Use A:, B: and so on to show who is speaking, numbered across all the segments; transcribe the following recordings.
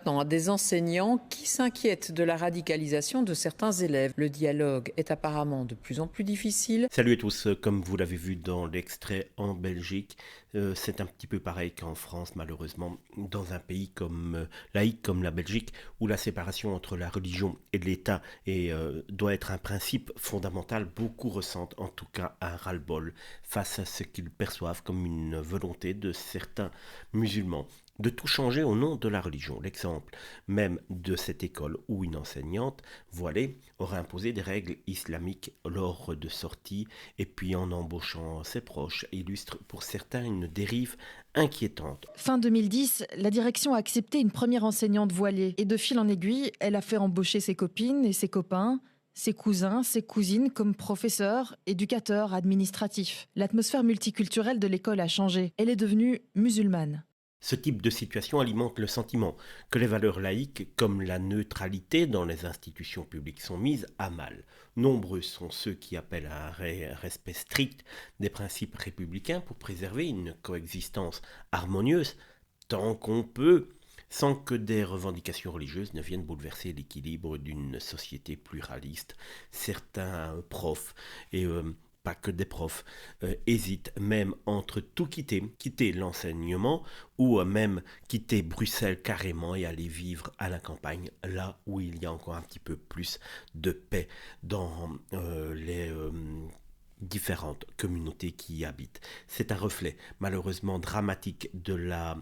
A: À des enseignants qui s'inquiètent de la radicalisation de certains élèves. Le dialogue est apparemment de plus en plus difficile.
B: Salut à tous, comme vous l'avez vu dans l'extrait en Belgique, c'est un petit peu pareil qu'en France malheureusement, dans un pays laïque comme la Belgique, où la séparation entre la religion et l'État doit être un principe fondamental. Beaucoup ressentent en tout cas un ras-le-bol face à ce qu'ils perçoivent comme une volonté de certains musulmans de tout changer au nom de la religion. L'exemple même de cette école où une enseignante voilée aurait imposé des règles islamiques lors de sorties et puis en embauchant ses proches illustre pour certains une dérive inquiétante.
C: Fin 2010, la direction a accepté une première enseignante voilée et de fil en aiguille, elle a fait embaucher ses copines et ses copains, ses cousins, ses cousines comme professeurs, éducateurs, administratifs. L'atmosphère multiculturelle de l'école a changé. Elle est devenue musulmane.
B: Ce type de situation alimente le sentiment que les valeurs laïques, comme la neutralité dans les institutions publiques, sont mises à mal. Nombreux sont ceux qui appellent à un respect strict des principes républicains pour préserver une coexistence harmonieuse, tant qu'on peut, sans que des revendications religieuses ne viennent bouleverser l'équilibre d'une société pluraliste. Certains profs et pas que des profs, hésitent même entre tout quitter l'enseignement ou même quitter Bruxelles carrément et aller vivre à la campagne, là où il y a encore un petit peu plus de paix dans les différentes communautés qui y habitent. C'est un reflet malheureusement dramatique de la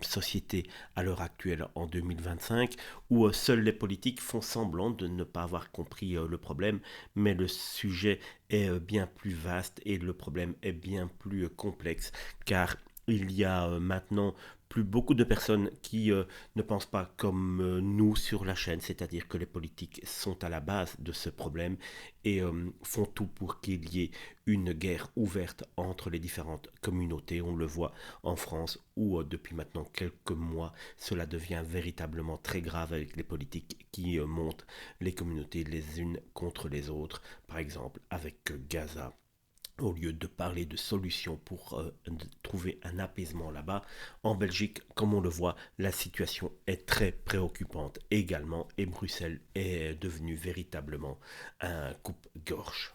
B: société à l'heure actuelle en 2025 où seuls les politiques font semblant de ne pas avoir compris le problème, mais le sujet est bien plus vaste et le problème est bien plus complexe car il y a maintenant plus beaucoup de personnes qui ne pensent pas comme nous sur la chaîne, c'est-à-dire que les politiques sont à la base de ce problème et font tout pour qu'il y ait une guerre ouverte entre les différentes communautés. On le voit en France où depuis maintenant quelques mois, cela devient véritablement très grave avec les politiques qui montent les communautés les unes contre les autres, par exemple avec Gaza. Au lieu de parler de solutions pour trouver un apaisement là-bas, en Belgique, comme on le voit, la situation est très préoccupante également et Bruxelles est devenue véritablement un coupe-gorge.